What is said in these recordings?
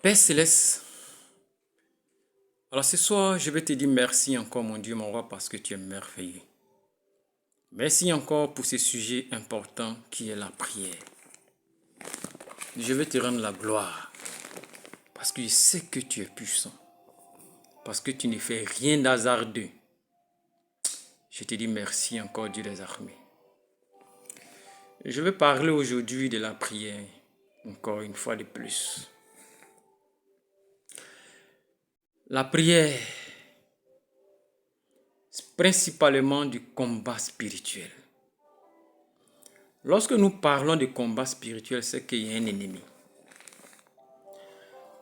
Père Céleste, alors ce soir, je vais te dire merci encore, mon Dieu, mon roi, parce que tu es merveilleux. Merci encore pour ce sujet important qui est la prière. Je vais te rendre la gloire parce que je sais que tu es puissant, parce que tu ne fais rien d'hasardeux. Je te dis merci encore, Dieu des armées. Je vais parler aujourd'hui de la prière, encore une fois de plus. La prière, principalement du combat spirituel. Lorsque nous parlons de combat spirituel, c'est qu'il y a un ennemi.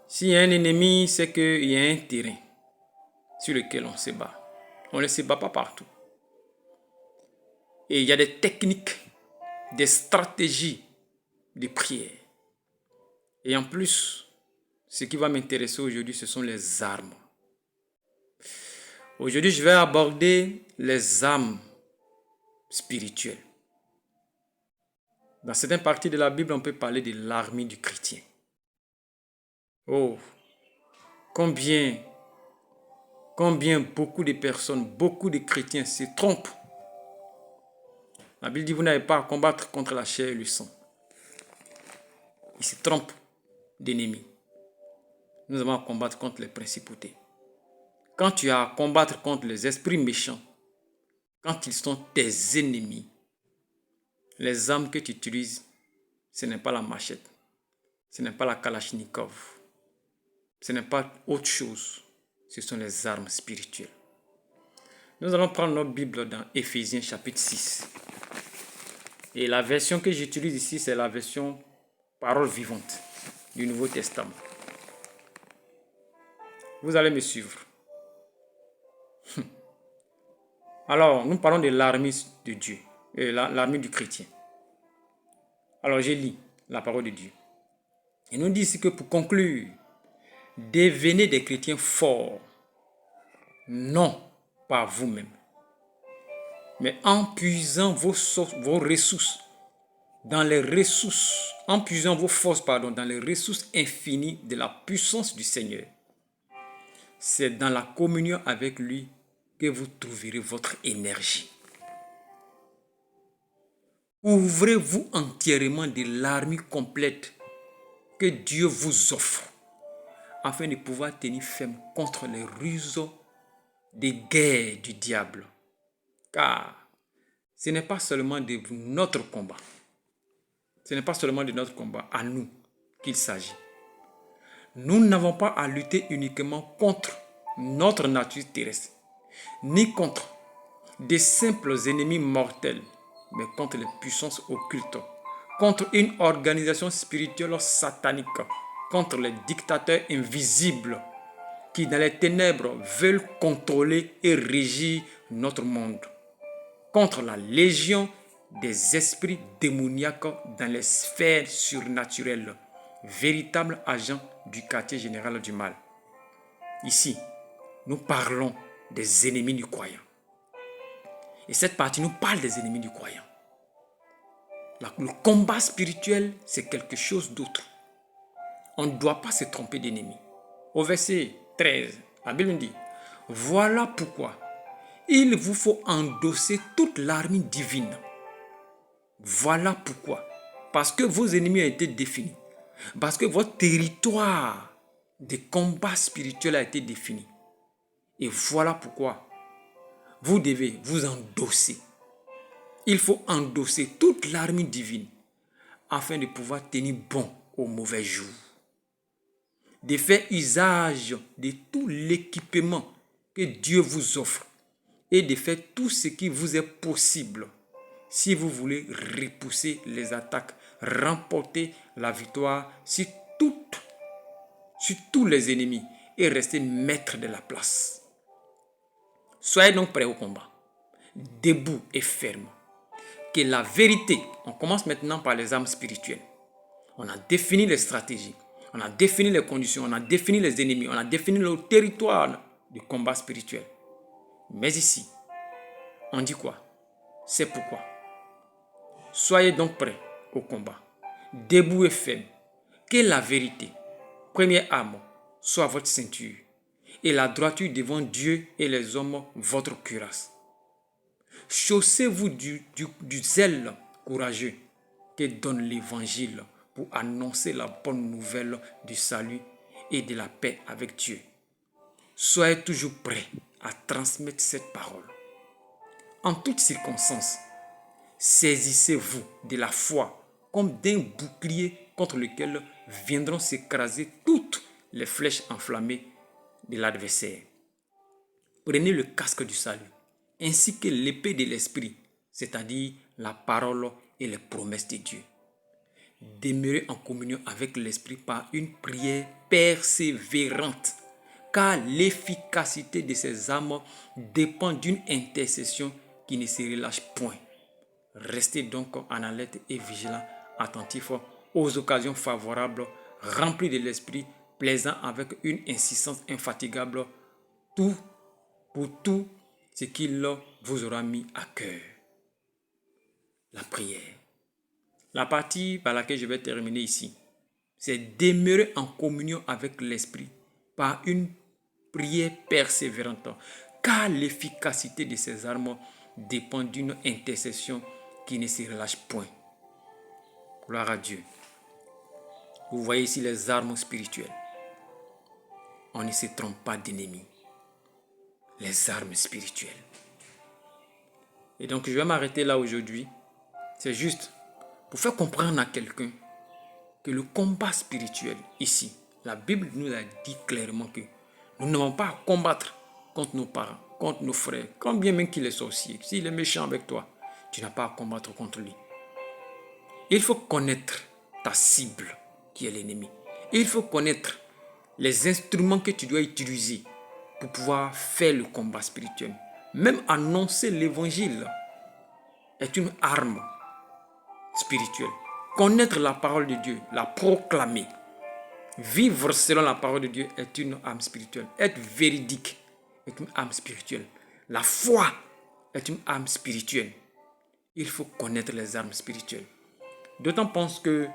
S'il y a un ennemi, c'est qu'il y a un terrain sur lequel on se bat. On ne se bat pas partout. Et il y a des techniques, des stratégies de prière. Et en plus, ce qui va m'intéresser aujourd'hui, ce sont les armes. Aujourd'hui, je vais aborder les armes spirituelles. Dans certaines parties de la Bible, on peut parler de l'armée du chrétien. Oh, combien beaucoup de personnes, beaucoup de chrétiens se trompent. La Bible dit, vous n'avez pas à combattre contre la chair et le sang. Ils se trompent d'ennemis. Nous avons à combattre contre les principautés. Quand tu as à combattre contre les esprits méchants, quand ils sont tes ennemis, les armes que tu utilises, ce n'est pas la machette, ce n'est pas la kalachnikov, ce n'est pas autre chose, ce sont les armes spirituelles. Nous allons prendre notre Bible dans Éphésiens chapitre 6. Et la version que j'utilise ici, c'est la version parole vivante du Nouveau Testament. Vous allez me suivre. Alors, nous parlons de l'armée de Dieu, l'armée du chrétien. Alors, je lis la parole de Dieu. Il nous dit ici que pour conclure, devenez des chrétiens forts, non par vous-même, mais en puisant vos ressources, en puisant vos forces, dans les ressources infinies de la puissance du Seigneur. C'est dans la communion avec lui que vous trouverez votre énergie. Ouvrez-vous entièrement de l'armée complète que Dieu vous offre afin de pouvoir tenir ferme contre les ruses des guerres du diable. Car ce n'est pas seulement de notre combat. Ce n'est pas seulement de notre combat à nous qu'il s'agit. Nous n'avons pas à lutter uniquement contre notre nature terrestre, ni contre des simples ennemis mortels, mais contre les puissances occultes, contre une organisation spirituelle satanique, contre les dictateurs invisibles qui, dans les ténèbres, veulent contrôler et régir notre monde, contre la légion des esprits démoniaques dans les sphères surnaturelles, véritables agents du quartier général du mal. Ici, nous parlons des ennemis du croyant. Et cette partie nous parle des ennemis du croyant. Le combat spirituel, c'est quelque chose d'autre. On ne doit pas se tromper d'ennemi. Au verset 13, la Bible dit, voilà pourquoi il vous faut endosser toute l'armée divine. Voilà pourquoi. Parce que vos ennemis ont été définis. Parce que votre territoire de combat spirituel a été défini. Et voilà pourquoi vous devez vous endosser. Il faut endosser toute l'armée divine afin de pouvoir tenir bon aux mauvais jours. De faire usage de tout l'équipement que Dieu vous offre et de faire tout ce qui vous est possible si vous voulez repousser les attaques, remporter la victoire sur tous les ennemis et rester maître de la place. Soyez donc prêts au combat, debout et ferme. Que la vérité, on commence maintenant par les armes spirituelles. On a défini les stratégies, on a défini les conditions, on a défini les ennemis, on a défini le territoire du combat spirituel. Mais ici, on dit quoi? C'est pourquoi. Soyez donc prêts au combat, debout et ferme. Que la vérité, première arme soit votre ceinture, et la droiture devant Dieu et les hommes, votre cuirasse. Chaussez-vous du zèle courageux que donne l'Évangile pour annoncer la bonne nouvelle du salut et de la paix avec Dieu. Soyez toujours prêts à transmettre cette parole. En toutes circonstances, saisissez-vous de la foi comme d'un bouclier contre lequel viendront s'écraser toutes les flèches enflammées de l'adversaire. Prenez le casque du salut, ainsi que l'épée de l'esprit, c'est-à-dire la parole et les promesses de Dieu. Demeurez en communion avec l'esprit par une prière persévérante, car l'efficacité de ces armes dépend d'une intercession qui ne se relâche point. Restez donc en alerte et vigilant, attentifs aux occasions favorables, remplis de l'esprit, plaisant avec une insistance infatigable, pour tout ce qu'il vous aura mis à cœur. La prière. La partie par laquelle je vais terminer ici, c'est demeurer en communion avec l'esprit par une prière persévérante, car l'efficacité de ces armes dépend d'une intercession qui ne se relâche point. Gloire à Dieu. Vous voyez ici les armes spirituelles. On ne se trompe pas d'ennemi. Les armes spirituelles. Et donc je vais m'arrêter là aujourd'hui. C'est juste pour faire comprendre à quelqu'un que le combat spirituel ici, la Bible nous a dit clairement que nous n'avons pas à combattre contre nos parents, contre nos frères, quand bien même qu'il est sorcier. S'il est méchant avec toi, tu n'as pas à combattre contre lui. Il faut connaître ta cible qui est l'ennemi. Il faut connaître les instruments que tu dois utiliser pour pouvoir faire le combat spirituel. Même annoncer l'évangile est une arme spirituelle. Connaître la parole de Dieu, la proclamer, vivre selon la parole de Dieu est une arme spirituelle. Être véridique est une arme spirituelle. La foi est une arme spirituelle. Il faut connaître les armes spirituelles. D'autant pense que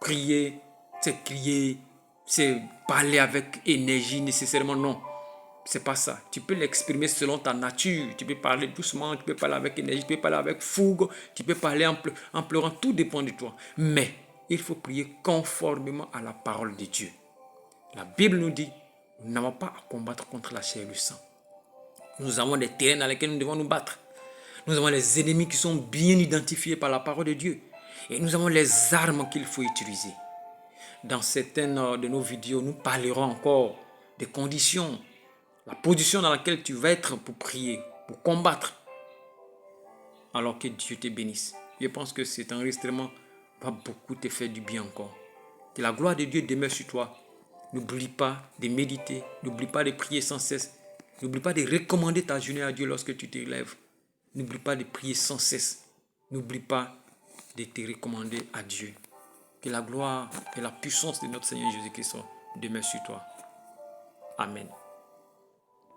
prier, c'est crier, c'est parler avec énergie nécessairement. Non, c'est pas ça. Tu peux l'exprimer selon ta nature. Tu peux parler doucement, tu peux parler avec énergie, tu peux parler avec fougue, tu peux parler en pleurant. Tout dépend de toi. Mais il faut prier conformément à la parole de Dieu. La Bible nous dit, nous n'avons pas à combattre contre la chair et le sang. Nous avons des terrains dans lesquels nous devons nous battre. Nous avons les ennemis qui sont bien identifiés par la parole de Dieu. Et nous avons les armes qu'il faut utiliser. Dans certaines de nos vidéos, nous parlerons encore des conditions, la position dans laquelle tu vas être pour prier, pour combattre. Alors que Dieu te bénisse. Je pense que cet enregistrement va beaucoup te faire du bien encore. Que la gloire de Dieu demeure sur toi. N'oublie pas de méditer, n'oublie pas de prier sans cesse. N'oublie pas de recommander ta journée à Dieu lorsque tu te lèves. N'oublie pas de prier sans cesse. N'oublie pas de te recommander à Dieu. Que la gloire et la puissance de notre Seigneur Jésus-Christ demeurent sur toi. Amen.